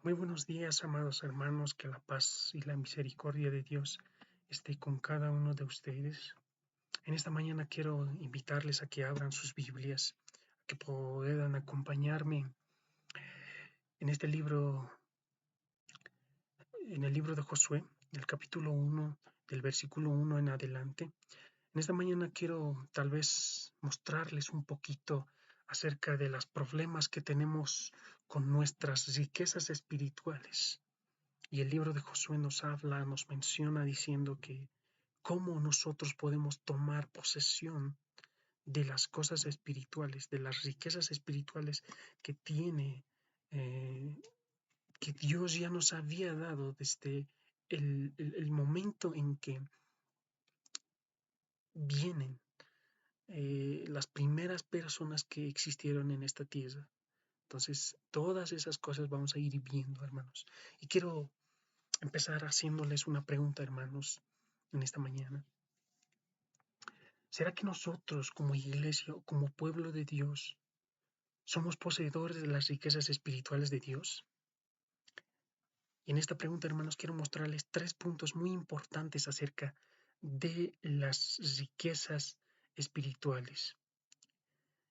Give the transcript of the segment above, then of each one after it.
Muy buenos días, amados hermanos, que la paz y la misericordia de Dios esté con cada uno de ustedes. En esta mañana quiero invitarles a que abran sus Biblias, a que puedan acompañarme en este libro, en el libro de Josué, el capítulo 1, del versículo 1 en adelante. En esta mañana quiero tal vez mostrarles un poquito acerca de los problemas que tenemos con nuestras riquezas espirituales. Y el libro de Josué nos habla, nos menciona diciendo que cómo nosotros podemos tomar posesión de las cosas espirituales, de las riquezas espirituales que tiene, que Dios ya nos había dado desde el momento en que vienen las primeras personas que existieron en esta tierra. Entonces, todas esas cosas vamos a ir viendo, hermanos. Y quiero empezar haciéndoles una pregunta, hermanos, en esta mañana. ¿Será que nosotros como iglesia o como pueblo de Dios somos poseedores de las riquezas espirituales de Dios? Y en esta pregunta, hermanos, quiero mostrarles 3 puntos muy importantes acerca de las riquezas espirituales.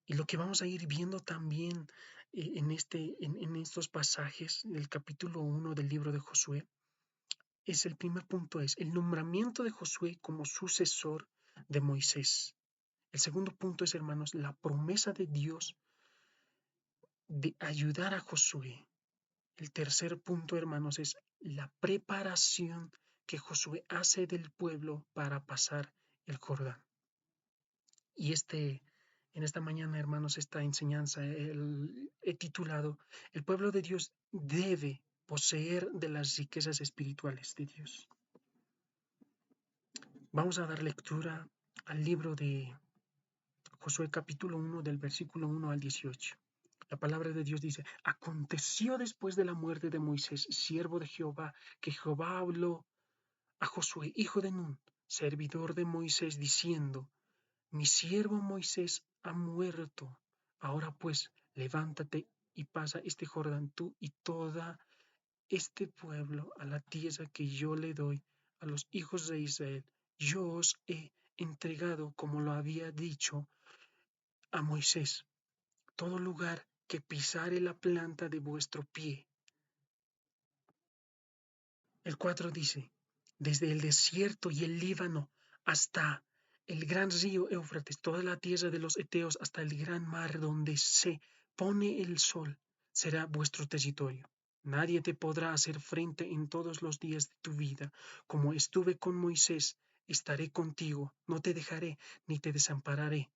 Y lo que vamos a ir viendo también en estos pasajes del capítulo 1 del libro de Josué es el primer punto, es el nombramiento de Josué como sucesor de Moisés. El segundo punto es, hermanos, la promesa de Dios de ayudar a Josué. El tercer punto, hermanos, es la preparación que Josué hace del pueblo para pasar el Jordán. Y en esta mañana, hermanos, esta enseñanza he titulado El pueblo de Dios debe poseer de las riquezas espirituales de Dios. Vamos a dar lectura al libro de Josué capítulo 1 del versículo 1 al 18. La palabra de Dios dice: Aconteció después de la muerte de Moisés, siervo de Jehová, que Jehová habló a Josué, hijo de Nun, servidor de Moisés, diciendo: Mi siervo Moisés ha muerto. Ahora pues, levántate y pasa este Jordán tú y todo este pueblo a la tierra que yo le doy a los hijos de Israel. Yo os he entregado, como lo había dicho a Moisés, todo lugar que pisare la planta de vuestro pie. El 4 dice: desde el desierto y el Líbano hasta el gran río Éufrates, toda la tierra de los Eteos hasta el gran mar donde se pone el sol, será vuestro territorio. Nadie te podrá hacer frente en todos los días de tu vida. Como estuve con Moisés, estaré contigo, no te dejaré ni te desampararé.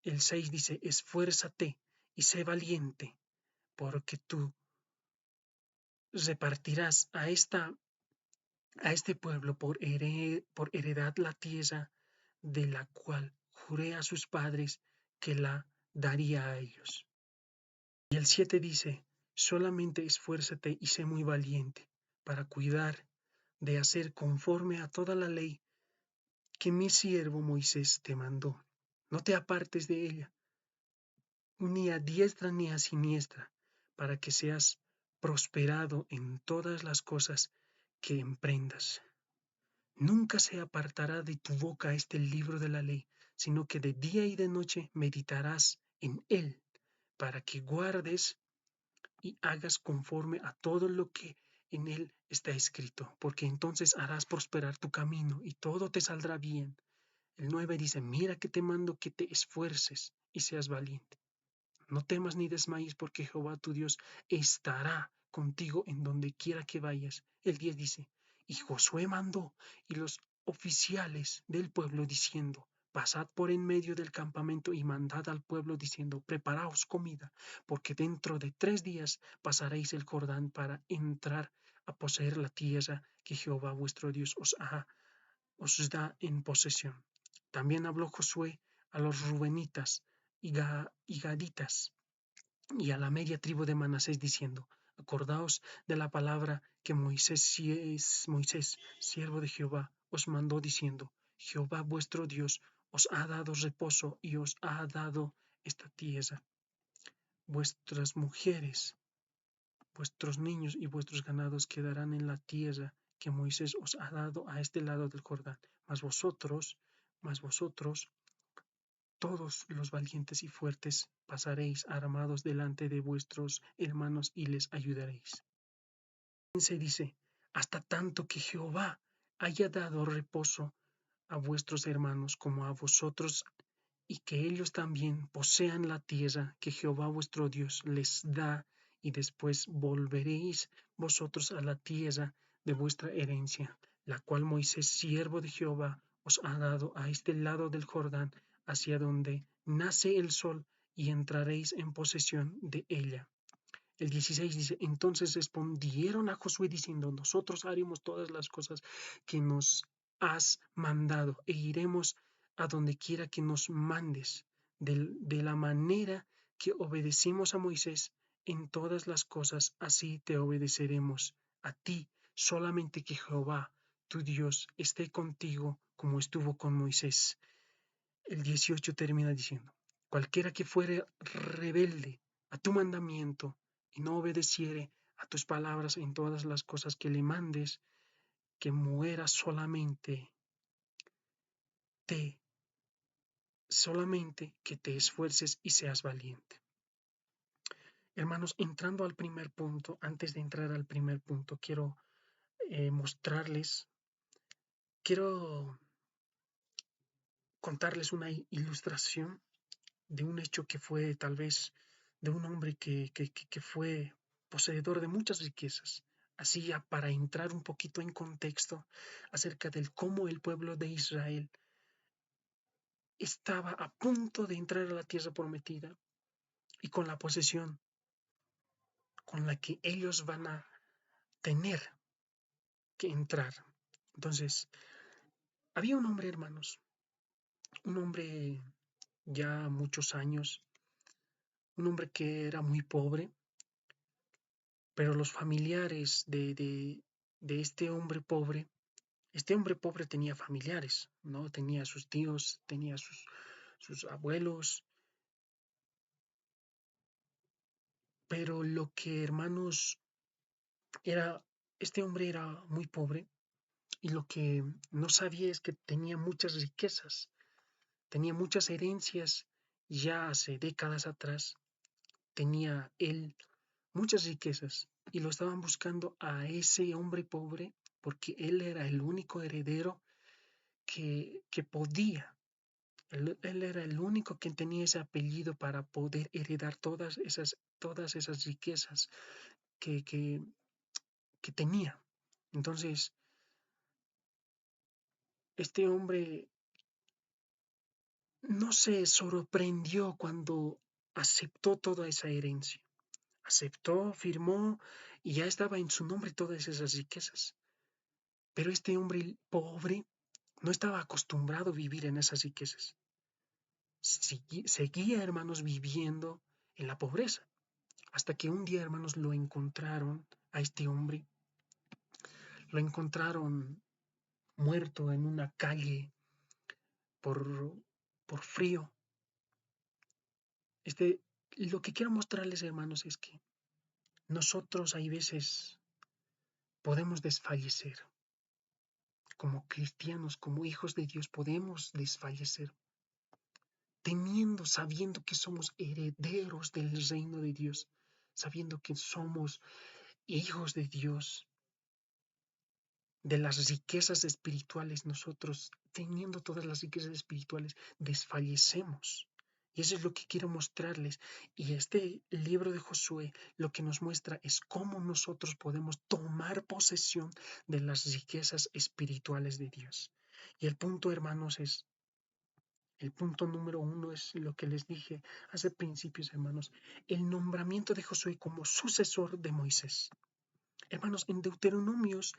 El 6 dice: esfuérzate y sé valiente, porque tú repartirás a este pueblo por heredad la tierra de la cual juré a sus padres que la daría a ellos. Y el 7 dice: solamente esfuérzate y sé muy valiente para cuidar de hacer conforme a toda la ley que mi siervo Moisés te mandó. No te apartes de ella, ni a diestra ni a siniestra, para que seas prosperado en todas las cosas que emprendas. Nunca se apartará de tu boca este libro de la ley, sino que de día y de noche meditarás en él, para que guardes y hagas conforme a todo lo que en él está escrito, porque entonces harás prosperar tu camino y todo te saldrá bien. El 9 dice: mira que te mando que te esfuerces y seas valiente. No temas ni desmayes, porque Jehová tu Dios estará contigo en donde quiera que vayas. El 10 dice: y Josué mandó y los oficiales del pueblo diciendo: pasad por en medio del campamento y mandad al pueblo diciendo: preparaos comida, porque dentro de 3 días pasaréis el Jordán para entrar a poseer la tierra que Jehová vuestro Dios os da en posesión. También habló Josué a los rubenitas y gaditas y a la media tribu de Manasés diciendo: acordaos de la palabra que Moisés, siervo de Jehová, os mandó diciendo: Jehová vuestro Dios os ha dado reposo y os ha dado esta tierra. Vuestras mujeres, vuestros niños y vuestros ganados quedarán en la tierra que Moisés os ha dado a este lado del Jordán. Mas vosotros, todos los valientes y fuertes, pasaréis armados delante de vuestros hermanos y les ayudaréis. Se dice, hasta tanto que Jehová haya dado reposo a vuestros hermanos como a vosotros, y que ellos también posean la tierra que Jehová vuestro Dios les da, y después volveréis vosotros a la tierra de vuestra herencia, la cual Moisés, siervo de Jehová, os ha dado a este lado del Jordán, hacia donde nace el sol, y entraréis en posesión de ella. El 16 dice, entonces respondieron a Josué diciendo, nosotros haremos todas las cosas que nos has mandado e iremos a donde quiera que nos mandes, de la manera que obedecimos a Moisés en todas las cosas, así te obedeceremos a ti, solamente que Jehová, tu Dios, esté contigo como estuvo con Moisés. El 18 termina diciendo, cualquiera que fuere rebelde a tu mandamiento y no obedeciere a tus palabras en todas las cosas que le mandes, que muera solamente que te esfuerces y seas valiente. Hermanos, entrando al primer punto, antes de entrar al primer punto, quiero contarles una ilustración de un hecho que fue tal vez de un hombre que fue poseedor de muchas riquezas. Así ya para entrar un poquito en contexto acerca del cómo el pueblo de Israel estaba a punto de entrar a la tierra prometida y con la posesión con la que ellos van a tener que entrar. Entonces, había un hombre, hermanos, un hombre ya muchos años, un hombre que era muy pobre, pero los familiares de este hombre pobre tenía familiares, ¿no? Tenía sus tíos, tenía sus abuelos, pero lo que, hermanos, este hombre era muy pobre y lo que no sabía es que tenía muchas riquezas, tenía muchas herencias ya hace décadas atrás, tenía él muchas riquezas y lo estaban buscando a ese hombre pobre porque él era el único heredero que podía. Él era el único que tenía ese apellido para poder heredar todas esas riquezas que, que, que tenía. Entonces, este hombre no se sorprendió cuando aceptó toda esa herencia. Aceptó, firmó y ya estaba en su nombre todas esas riquezas. Pero este hombre pobre no estaba acostumbrado a vivir en esas riquezas. Seguía, hermanos, viviendo en la pobreza. Hasta que un día, hermanos, lo encontraron a este hombre. Lo encontraron muerto en una calle por, por frío. Lo que quiero mostrarles, hermanos, es que nosotros hay veces podemos desfallecer. Como cristianos, como hijos de Dios, podemos desfallecer. Sabiendo que somos herederos del reino de Dios, sabiendo que somos hijos de Dios, de las riquezas espirituales, nosotros, teniendo todas las riquezas espirituales, desfallecemos. Y eso es lo que quiero mostrarles. Y este libro de Josué lo que nos muestra es cómo nosotros podemos tomar posesión de las riquezas espirituales de Dios. Y el punto, hermanos, el punto número 1 es lo que les dije hace principios, hermanos, el nombramiento de Josué como sucesor de Moisés. Hermanos, en Deuteronomios,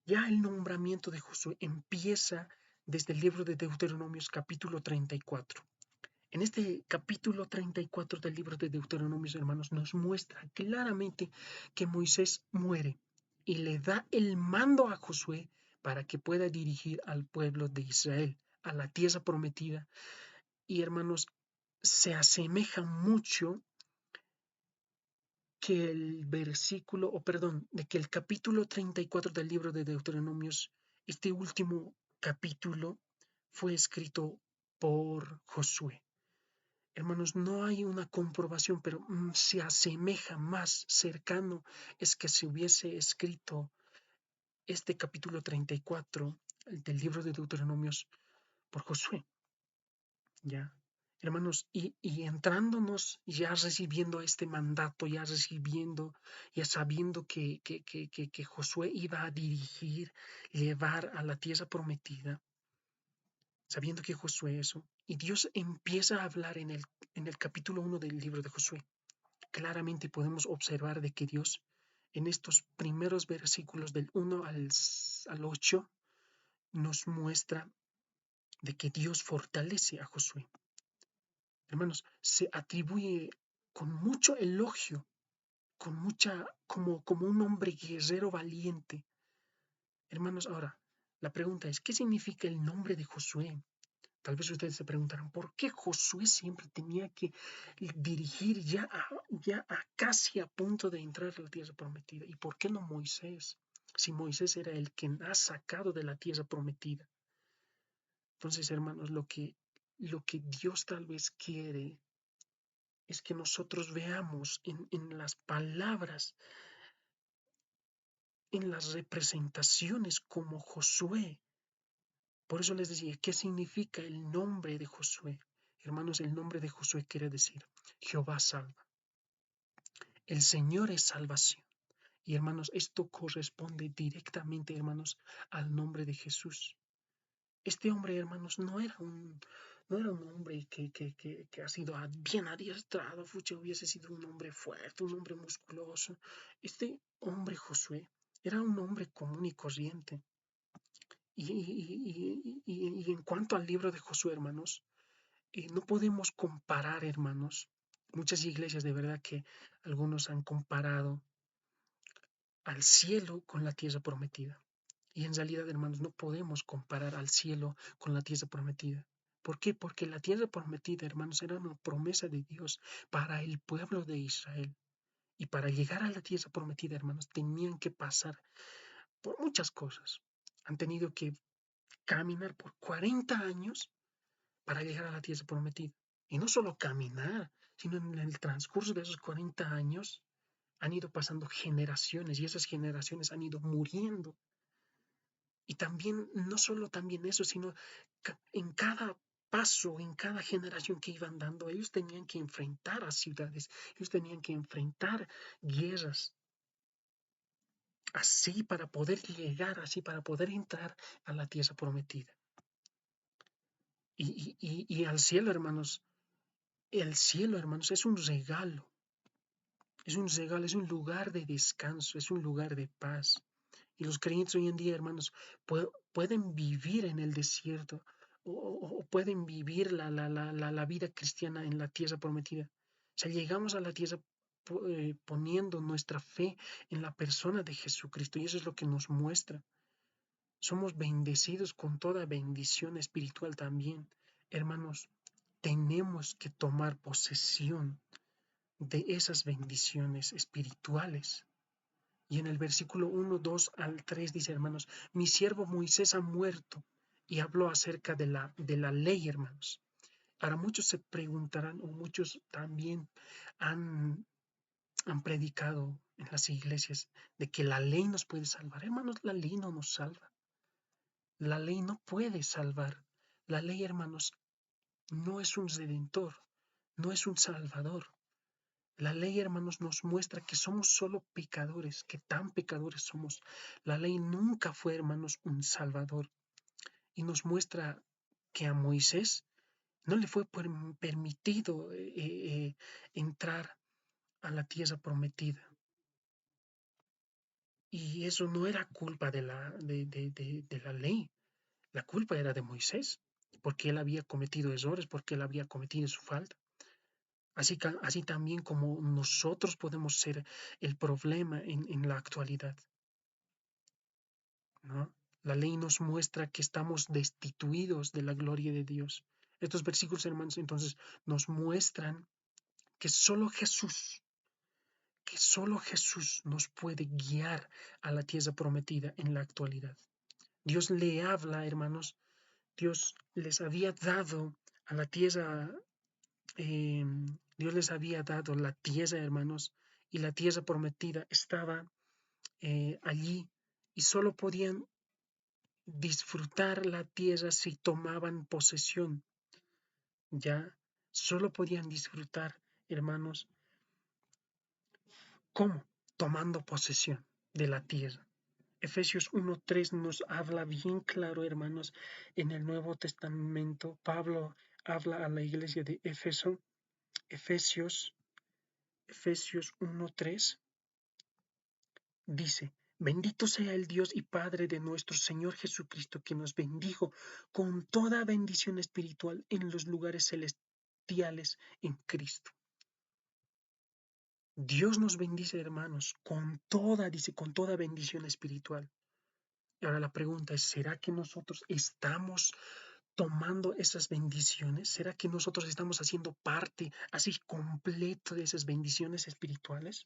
ya el nombramiento de Josué empieza desde el libro de Deuteronomios capítulo 34. En este capítulo 34 del libro de Deuteronomios, hermanos, nos muestra claramente que Moisés muere y le da el mando a Josué para que pueda dirigir al pueblo de Israel a la tierra prometida. Y, hermanos, se asemeja mucho que el versículo, o perdón, de que el capítulo 34 del libro de Deuteronomios, este último capítulo, fue escrito por Josué. Hermanos, no hay una comprobación, pero se asemeja más cercano es que se hubiese escrito este capítulo 34 del libro de Deuteronomios por Josué, ¿ya? Hermanos, y entrándonos, ya recibiendo este mandato, ya recibiendo, ya sabiendo que Josué iba a dirigir, llevar a la tierra prometida, sabiendo que Josué eso, y Dios empieza a hablar en el capítulo 1 del libro de Josué. Claramente podemos observar de que Dios en estos primeros versículos del 1 al 8 nos muestra de que Dios fortalece a Josué. Hermanos, se atribuye con mucho elogio, con mucha, como un hombre guerrero valiente. Hermanos, ahora, la pregunta es, ¿qué significa el nombre de Josué? Tal vez ustedes se preguntarán, ¿por qué Josué siempre tenía que dirigir ya a casi a punto de entrar a la tierra prometida? ¿Y por qué no Moisés? Si Moisés era el que ha sacado de la tierra prometida. Entonces, hermanos, lo que Dios tal vez quiere es que nosotros veamos en las palabras, en las representaciones como Josué. Por eso les decía, ¿qué significa el nombre de Josué? Hermanos, el nombre de Josué quiere decir Jehová salva. El Señor es salvación. Y hermanos, esto corresponde directamente, hermanos, al nombre de Jesús. Este hombre, hermanos, no era un hombre que ha sido bien adiestrado, hubiese sido un hombre fuerte, un hombre musculoso. Este hombre Josué era un hombre común y corriente. Y en cuanto al libro de Josué, hermanos, no podemos comparar, hermanos. Muchas iglesias de verdad que algunos han comparado al cielo con la tierra prometida. Y en realidad, hermanos, no podemos comparar al cielo con la tierra prometida. ¿Por qué? Porque la tierra prometida, hermanos, era una promesa de Dios para el pueblo de Israel. Y para llegar a la tierra prometida, hermanos, tenían que pasar por muchas cosas. Han tenido que caminar por 40 años para llegar a la tierra prometida. Y no solo caminar, sino en el transcurso de esos 40 años han ido pasando generaciones y esas generaciones han ido muriendo. Y también, no solo también eso, sino en cada paso, en cada generación que iban dando, ellos tenían que enfrentar a ciudades, ellos tenían que enfrentar guerras, así para poder llegar, así para poder entrar a la tierra prometida. Y al cielo, hermanos, el cielo, hermanos, es un lugar de descanso, es un lugar de paz. Y los creyentes hoy en día, hermanos, pueden vivir en el desierto o pueden vivir la vida cristiana en la tierra prometida. O sea, llegamos a la tierra poniendo nuestra fe en la persona de Jesucristo y eso es lo que nos muestra. Somos bendecidos con toda bendición espiritual también. Hermanos, tenemos que tomar posesión de esas bendiciones espirituales. Y en el versículo 1, 2 al 3 dice, hermanos, mi siervo Moisés ha muerto y habló acerca de la ley, hermanos. Ahora muchos se preguntarán, o muchos también han, han predicado en las iglesias de que la ley nos puede salvar. Hermanos, la ley no nos salva. La ley no puede salvar. La ley, hermanos, no es un redentor, no es un salvador. La ley, hermanos, nos muestra que somos solo pecadores, que tan pecadores somos. La ley nunca fue, hermanos, un salvador. Y nos muestra que a Moisés no le fue permitido entrar a la tierra prometida. Y eso no era culpa de la ley. La culpa era de Moisés, porque él había cometido errores, porque él había cometido su falta. Así también como nosotros podemos ser el problema en la actualidad, ¿no? La ley nos muestra que estamos destituidos de la gloria de Dios. Estos versículos, hermanos, entonces nos muestran que solo Jesús, que solo Jesús nos puede guiar a la tierra prometida en la actualidad. Dios le habla, hermanos, Dios les había dado a la tierra, Dios les había dado la tierra, hermanos, y la tierra prometida estaba allí y solo podían disfrutar la tierra si tomaban posesión. Ya solo podían disfrutar, hermanos, ¿cómo? Tomando posesión de la tierra. Efesios 1:3 nos habla bien claro, hermanos, en el Nuevo Testamento. Pablo habla a la iglesia de Éfeso. Efesios 1:3 dice: Bendito sea el Dios y Padre de nuestro Señor Jesucristo, que nos bendijo con toda bendición espiritual en los lugares celestiales en Cristo. Dios nos bendice, hermanos, dice, con toda bendición espiritual. Y ahora la pregunta es, ¿será que nosotros estamos tomando esas bendiciones? ¿Será que nosotros estamos haciendo parte así completo de esas bendiciones espirituales?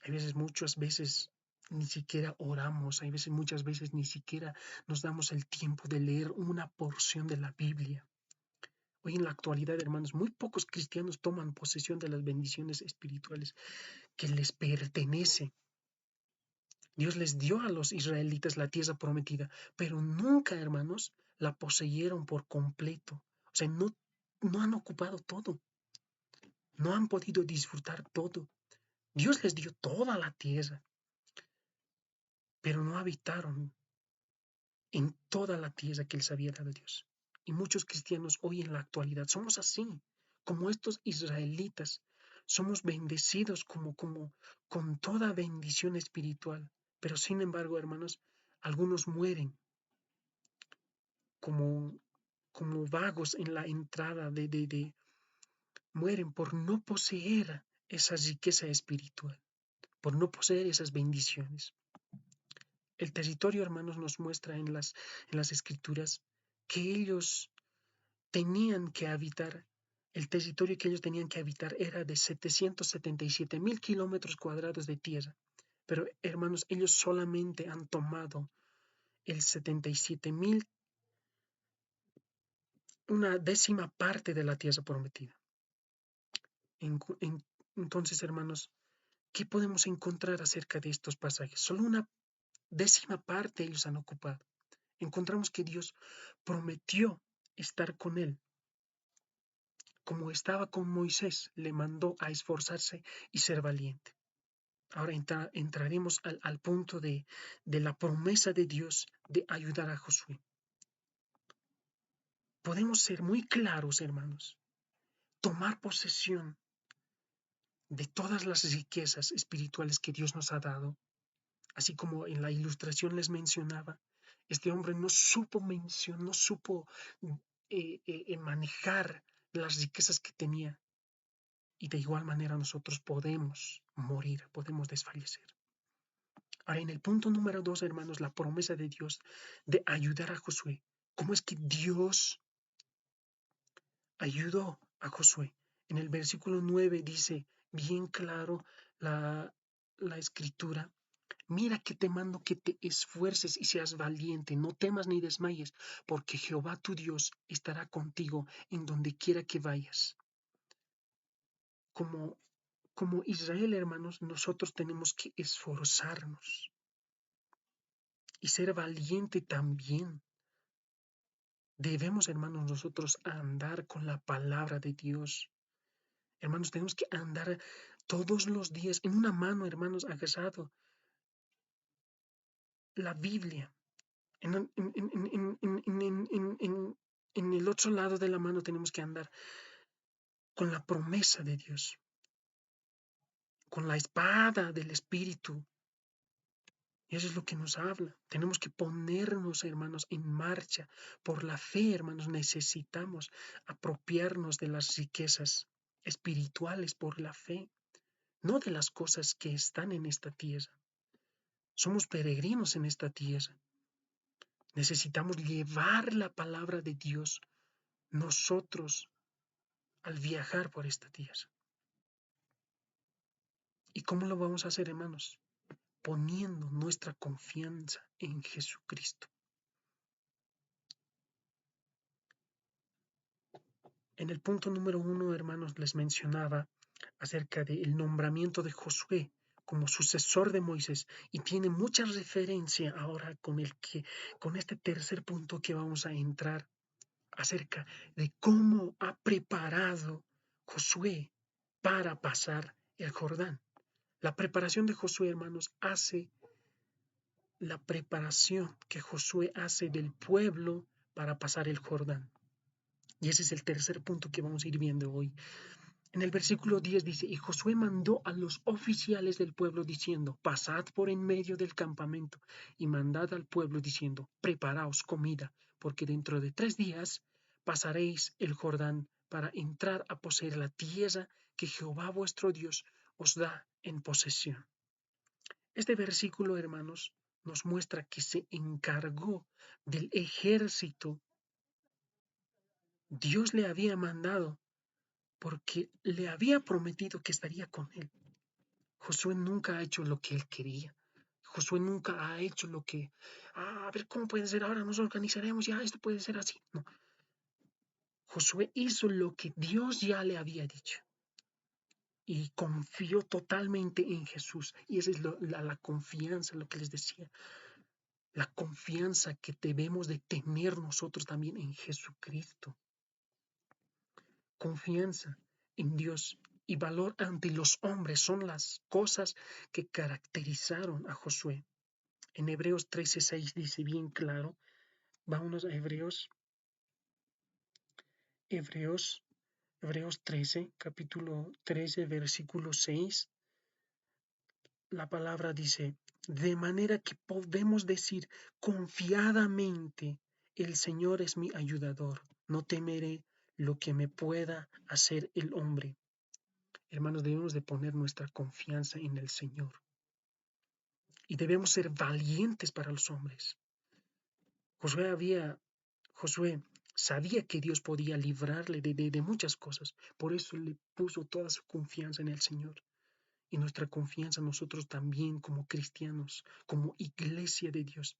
Hay veces, muchas veces, ni siquiera oramos, hay veces, muchas veces, ni siquiera nos damos el tiempo de leer una porción de la Biblia. Hoy en la actualidad, hermanos, muy pocos cristianos toman posesión de las bendiciones espirituales que les pertenecen. Dios les dio a los israelitas la tierra prometida, pero nunca, hermanos, la poseyeron por completo. O sea, no han ocupado todo, no han podido disfrutar todo. Dios les dio toda la tierra, pero no habitaron en toda la tierra que les había dado Dios. Y muchos cristianos hoy en la actualidad somos así, como estos israelitas. Somos bendecidos con toda bendición espiritual. Pero sin embargo, hermanos, algunos mueren como, como vagos en la entrada mueren por no poseer esa riqueza espiritual, por no poseer esas bendiciones. El territorio, hermanos, nos muestra en las escrituras que ellos tenían que habitar, el territorio que ellos tenían que habitar era de 777,000 kilómetros cuadrados de tierra. Pero, hermanos, ellos solamente han tomado el 77,000, una décima parte de la tierra prometida. Entonces, hermanos, ¿qué podemos encontrar acerca de estos pasajes? Solo una décima parte ellos han ocupado. Encontramos que Dios prometió estar con él. Como estaba con Moisés, le mandó a esforzarse y ser valiente. Ahora entraremos al punto de la promesa de Dios de ayudar a Josué. Podemos ser muy claros, hermanos. Tomar posesión de todas las riquezas espirituales que Dios nos ha dado. Así como en la ilustración les mencionaba, este hombre no supo manejar las riquezas que tenía. Y de igual manera nosotros podemos morir, podemos desfallecer. Ahora, en el punto número 2, hermanos, la promesa de Dios de ayudar a Josué. ¿Cómo es que Dios ayudó a Josué? En el versículo 9 dice bien claro la escritura: Mira que te mando que te esfuerces y seas valiente, no temas ni desmayes, porque Jehová tu Dios estará contigo en donde quiera que vayas. Como Israel, hermanos, nosotros tenemos que esforzarnos y ser valiente también. Debemos, hermanos, nosotros andar con la palabra de Dios. Hermanos, tenemos que andar todos los días en una mano, hermanos, agarrado la Biblia. En el otro lado de la mano tenemos que andar con la promesa de Dios, con la espada del Espíritu. Y eso es lo que nos habla. Tenemos que ponernos, hermanos, en marcha. Por la fe, hermanos, necesitamos apropiarnos de las riquezas espirituales por la fe, no de las cosas que están en esta tierra. Somos peregrinos en esta tierra. Necesitamos llevar la palabra de Dios nosotros al viajar por esta tierra. ¿Y cómo lo vamos a hacer, hermanos? Poniendo nuestra confianza en Jesucristo. En el punto número 1, hermanos, les mencionaba acerca del nombramiento de Josué como sucesor de Moisés, y tiene mucha referencia ahora con este tercer punto que vamos a entrar acerca de cómo ha preparado Josué para pasar el Jordán. La preparación de Josué, hermanos, hace la preparación que Josué hace del pueblo para pasar el Jordán. Y ese es el tercer punto que vamos a ir viendo hoy. En el versículo 10 dice, y Josué mandó a los oficiales del pueblo diciendo, pasad por en medio del campamento y mandad al pueblo diciendo, preparaos comida, porque dentro de 3 días pasaréis el Jordán para entrar a poseer la tierra que Jehová vuestro Dios os da en posesión. Este versículo, hermanos, nos muestra que se encargó del ejército. Dios le había mandado porque le había prometido que estaría con él. Josué nunca ha hecho lo que él quería. Josué nunca ha hecho lo que, a ver cómo puede ser ahora, nos organizaremos, ya esto puede ser así. No. Josué hizo lo que Dios ya le había dicho y confió totalmente en Jesús. Y esa es la confianza, lo que les decía, la confianza que debemos de tener nosotros también en Jesucristo. Confianza en Dios y valor ante los hombres son las cosas que caracterizaron a Josué. En Hebreos 13:6 dice bien claro, vámonos a Hebreos 13, capítulo 13, versículo 6, la palabra dice, de manera que podemos decir confiadamente, el Señor es mi ayudador, no temeré lo que me pueda hacer el hombre. Hermanos, debemos de poner nuestra confianza en el Señor y debemos ser valientes para los hombres. Josué sabía que Dios podía librarle de muchas cosas, por eso le puso toda su confianza en el Señor. Y nuestra confianza nosotros también como cristianos, como iglesia de Dios,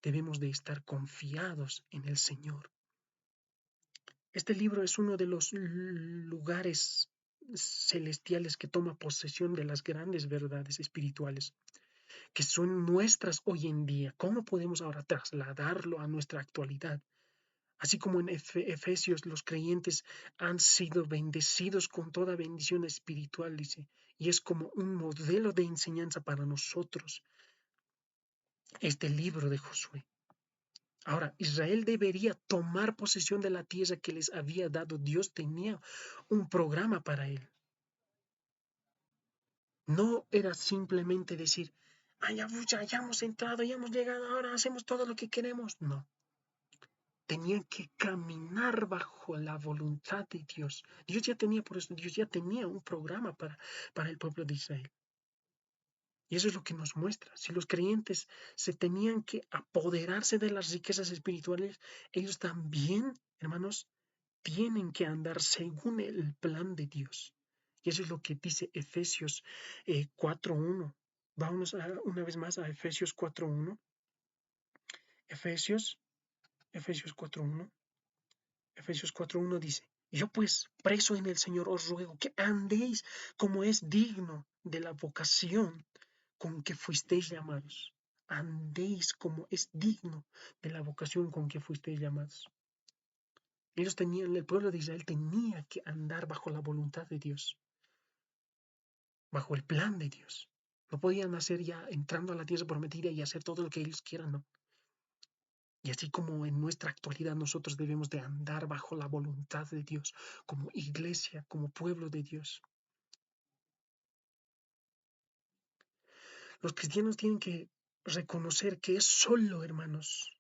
debemos de estar confiados en el Señor. Este libro es uno de los lugares celestiales que toma posesión de las grandes verdades espirituales que son nuestras hoy en día. ¿Cómo podemos ahora trasladarlo a nuestra actualidad? Así como en Efesios los creyentes han sido bendecidos con toda bendición espiritual, dice, y es como un modelo de enseñanza para nosotros este libro de Josué. Ahora, Israel debería tomar posesión de la tierra que les había dado. Dios tenía un programa para él. No era simplemente decir, ya hemos entrado, ya hemos llegado, ahora hacemos todo lo que queremos. No. Tenían que caminar bajo la voluntad de Dios. Dios ya tenía un programa para el pueblo de Israel. Y eso es lo que nos muestra. Si los creyentes se tenían que apoderarse de las riquezas espirituales, ellos también, hermanos, tienen que andar según el plan de Dios. Y eso es lo que dice Efesios 4:1. Vámonos una vez más a Efesios 4:1. Efesios 4:1. Efesios 4:1 dice, yo pues, preso en el Señor, os ruego que andéis como es digno de la vocación con que fuisteis llamados. Andéis como es digno de la vocación con que fuisteis llamados. El pueblo de Israel tenía que andar bajo la voluntad de Dios, bajo el plan de Dios. No podían hacer ya entrando a la tierra prometida y hacer todo lo que ellos quieran, no. Y así como en nuestra actualidad nosotros debemos de andar bajo la voluntad de Dios, como iglesia, como pueblo de Dios. Los cristianos tienen que reconocer que es solo, hermanos,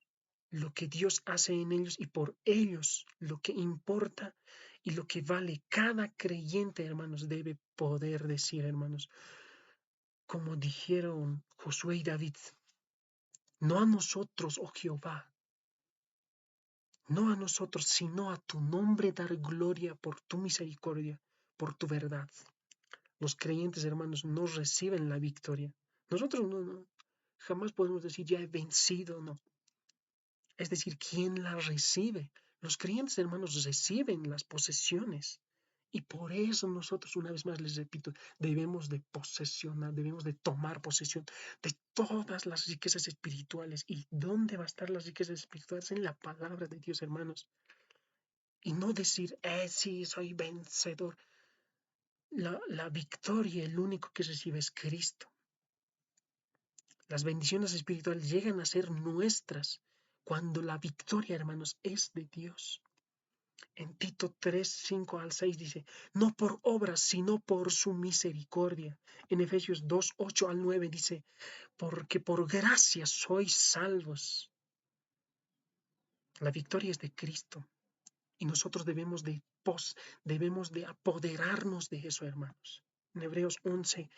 lo que Dios hace en ellos y por ellos lo que importa y lo que vale. Cada creyente, hermanos, debe poder decir, hermanos, como dijeron Josué y David, no a nosotros, oh Jehová, no a nosotros, sino a tu nombre dar gloria por tu misericordia, por tu verdad. Los creyentes, hermanos, no reciben la victoria. Nosotros jamás podemos decir ya he vencido, no. Es decir, ¿quién la recibe? Los creyentes, hermanos, reciben las posesiones. Y por eso nosotros, una vez más les repito, debemos de posesionar, debemos de tomar posesión de todas las riquezas espirituales. ¿Y dónde va a estar las riquezas espirituales? En la palabra de Dios, hermanos. Y no decir, sí, soy vencedor. La victoria, el único que recibe es Cristo. Las bendiciones espirituales llegan a ser nuestras cuando la victoria, hermanos, es de Dios. En Tito 3, 5 al 6 dice, no por obras, sino por su misericordia. En Efesios 2, 8 al 9 dice, porque por gracia sois salvos. La victoria es de Cristo y nosotros debemos de apoderarnos de eso, hermanos. En Hebreos 11,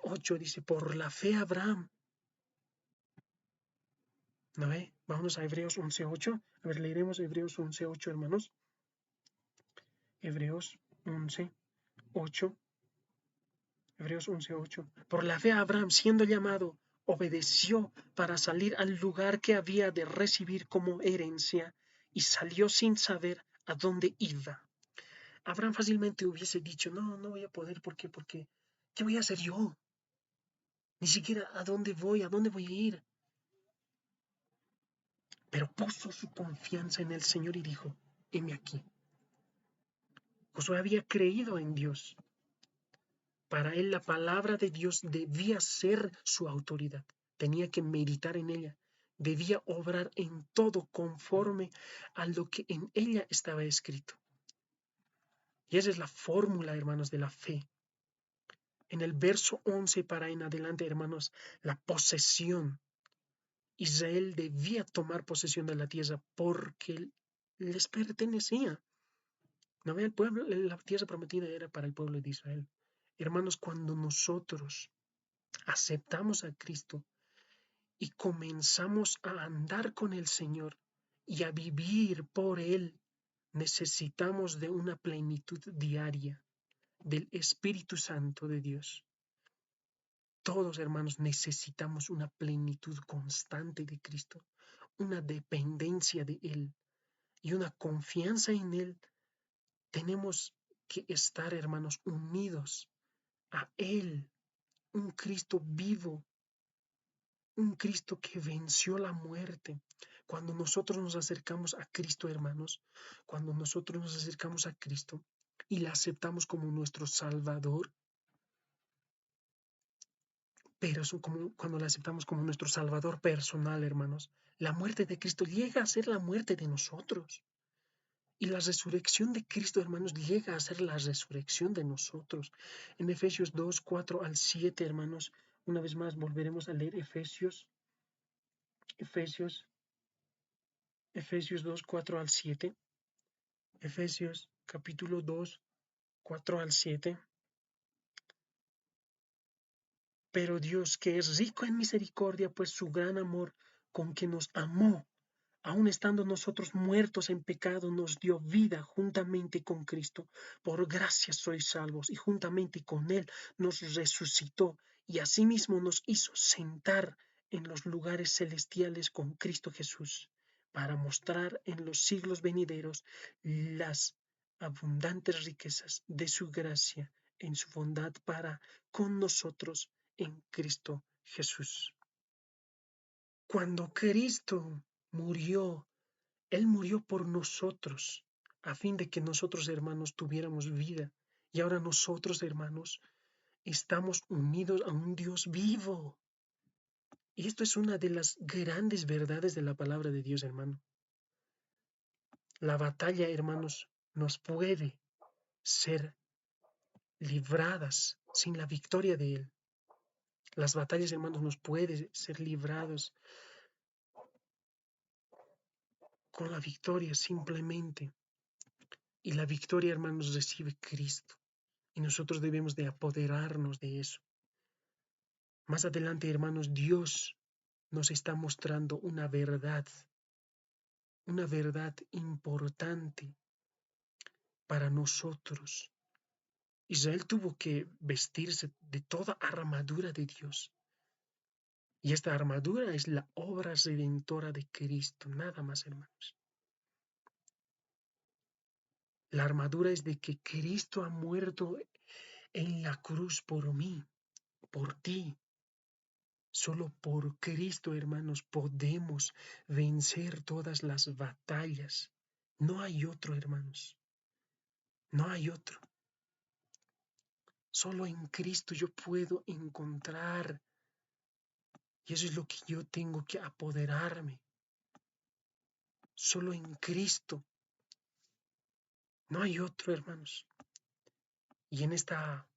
8 dice, por la fe Abraham. ¿No ve? Vamos a Hebreos 11, 8. A ver, leeremos Hebreos 11, 8, hermanos. Hebreos 11, 8. Hebreos 11, 8. Por la fe Abraham, siendo llamado, obedeció para salir al lugar que había de recibir como herencia y salió sin saber a dónde iba. Abraham fácilmente hubiese dicho, no voy a poder, ¿por qué? Porque, ¿qué voy a hacer yo? Ni siquiera a dónde voy a ir. Pero puso su confianza en el Señor y dijo, heme aquí. Josué había creído en Dios. Para él la palabra de Dios debía ser su autoridad. Tenía que meditar en ella. Debía obrar en todo conforme a lo que en ella estaba escrito. Y esa es la fórmula, hermanos, de la fe. En el verso 11 para en adelante, hermanos, la posesión. Israel debía tomar posesión de la tierra porque les pertenecía. No, el pueblo, la tierra prometida era para el pueblo de Israel. Hermanos, cuando nosotros aceptamos a Cristo y comenzamos a andar con el Señor y a vivir por Él, necesitamos de una plenitud diaria del Espíritu Santo de Dios. Todos, hermanos, necesitamos una plenitud constante de Cristo, una dependencia de Él y una confianza en Él. Tenemos que estar, hermanos, unidos a Él, un Cristo vivo, un Cristo que venció la muerte. Cuando nosotros nos acercamos a Cristo, hermanos, cuando nosotros nos acercamos a Cristo y le aceptamos como nuestro Salvador, pero como cuando le aceptamos como nuestro Salvador personal, hermanos, la muerte de Cristo llega a ser la muerte de nosotros. Y la resurrección de Cristo, hermanos, llega a ser la resurrección de nosotros. En Efesios 2, 4 al 7, hermanos, una vez más volveremos a leer Efesios 2, 4 al 7. Efesios capítulo 2, 4 al 7. Pero Dios, que es rico en misericordia, pues su gran amor con que nos amó, aun estando nosotros muertos en pecado, nos dio vida juntamente con Cristo. Por gracia sois salvos, y juntamente con Él nos resucitó, y asimismo nos hizo sentar en los lugares celestiales con Cristo Jesús, para mostrar en los siglos venideros las abundantes riquezas de su gracia en su bondad para con nosotros en Cristo Jesús. Cuando Cristo murió, Él murió por nosotros, a fin de que nosotros, hermanos, tuviéramos vida. Y ahora nosotros, hermanos, estamos unidos a un Dios vivo. Y esto es una de las grandes verdades de la palabra de Dios, hermano. La batalla, hermanos, nos puede ser libradas sin la victoria de Él. Las batallas, hermanos, nos pueden ser librados con la victoria simplemente. Y la victoria, hermanos, recibe Cristo. Y nosotros debemos de apoderarnos de eso. Más adelante, hermanos, Dios nos está mostrando una verdad importante para nosotros. Israel tuvo que vestirse de toda armadura de Dios. Y esta armadura es la obra redentora de Cristo, nada más, hermanos. La armadura es de que Cristo ha muerto en la cruz por mí, por ti. Solo por Cristo, hermanos, podemos vencer todas las batallas. No hay otro, hermanos. No hay otro. Solo en Cristo yo puedo encontrar. Y eso es lo que yo tengo que apoderarme. Solo en Cristo. No hay otro, hermanos. Y en esta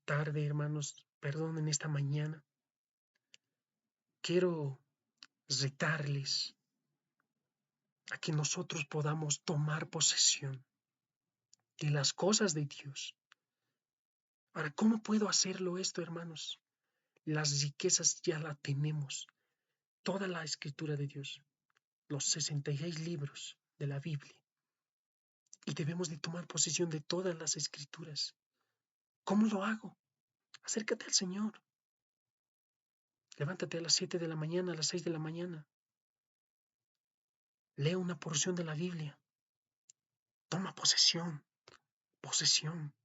tarde, hermanos, perdón, en esta mañana, quiero retarles a que nosotros podamos tomar posesión de las cosas de Dios. Ahora, ¿cómo puedo hacerlo esto, hermanos? Las riquezas ya las tenemos. Toda la escritura de Dios, los 66 libros de la Biblia. Y debemos de tomar posesión de todas las escrituras. ¿Cómo lo hago? Acércate al Señor. Levántate a las 7 de la mañana, a las 6 de la mañana. Lee una porción de la Biblia. Toma posesión. Posesión.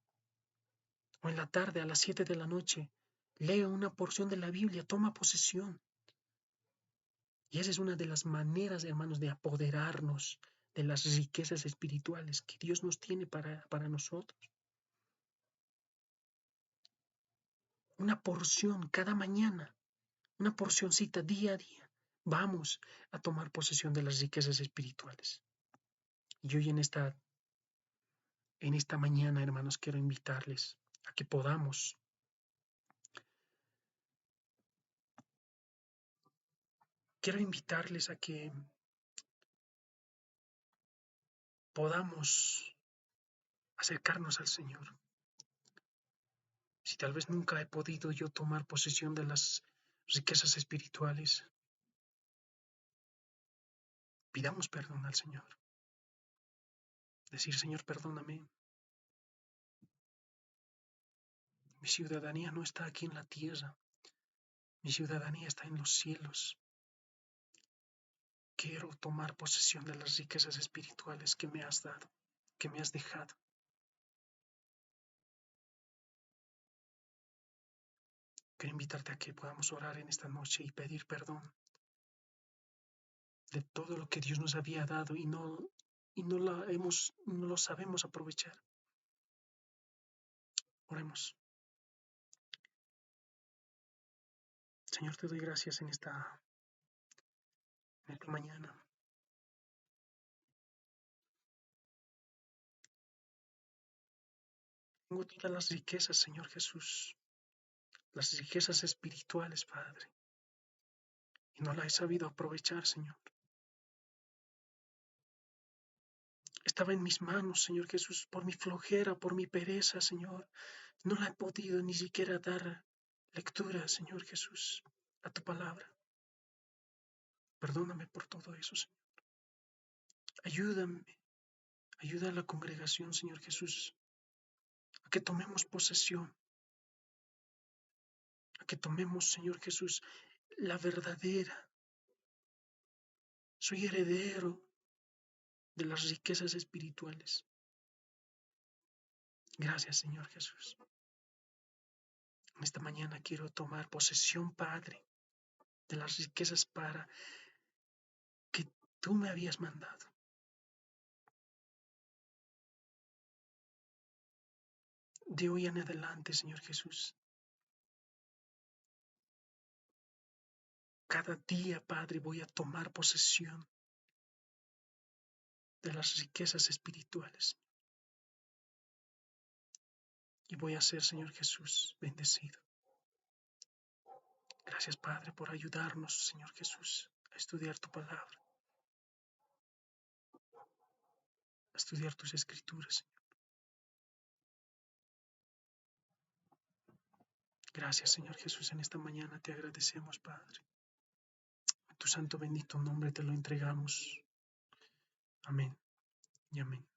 O en la tarde, a las 7 de la noche, lee una porción de la Biblia. Toma posesión. Y esa es una de las maneras, hermanos, de apoderarnos de las riquezas espirituales que Dios nos tiene para nosotros. Una porción cada mañana, una porcioncita día a día. Vamos a tomar posesión de las riquezas espirituales. Y hoy en esta mañana, hermanos, quiero invitarles a que podamos acercarnos al Señor. Si tal vez nunca he podido yo tomar posesión de las riquezas espirituales, pidamos perdón al Señor. Decir, Señor, perdóname. Mi ciudadanía no está aquí en la tierra. Mi ciudadanía está en los cielos. Quiero tomar posesión de las riquezas espirituales que me has dado, que me has dejado. Quiero invitarte a que podamos orar en esta noche y pedir perdón de todo lo que Dios nos había dado y no lo sabemos aprovechar. Oremos. Señor, te doy gracias en esta mañana. Tengo todas las riquezas, Señor Jesús, las riquezas espirituales, Padre, y no las he sabido aprovechar, Señor. Estaba en mis manos, Señor Jesús, por mi flojera, por mi pereza, Señor. No la he podido ni siquiera dar lectura, Señor Jesús, a tu palabra. Perdóname por todo eso, Señor. Ayúdame, ayuda a la congregación, Señor Jesús, a que tomemos posesión, a que tomemos, Señor Jesús, la verdadera. Soy heredero de las riquezas espirituales. Gracias, Señor Jesús. En esta mañana quiero tomar posesión, Padre, de las riquezas para que tú me habías mandado. De hoy en adelante, Señor Jesús, cada día, Padre, voy a tomar posesión de las riquezas espirituales. Y voy a ser, Señor Jesús, bendecido. Gracias, Padre, por ayudarnos, Señor Jesús, a estudiar tu palabra, a estudiar tus escrituras. Gracias, Señor Jesús, en esta mañana te agradecemos, Padre. En tu santo bendito nombre te lo entregamos. Amén y amén.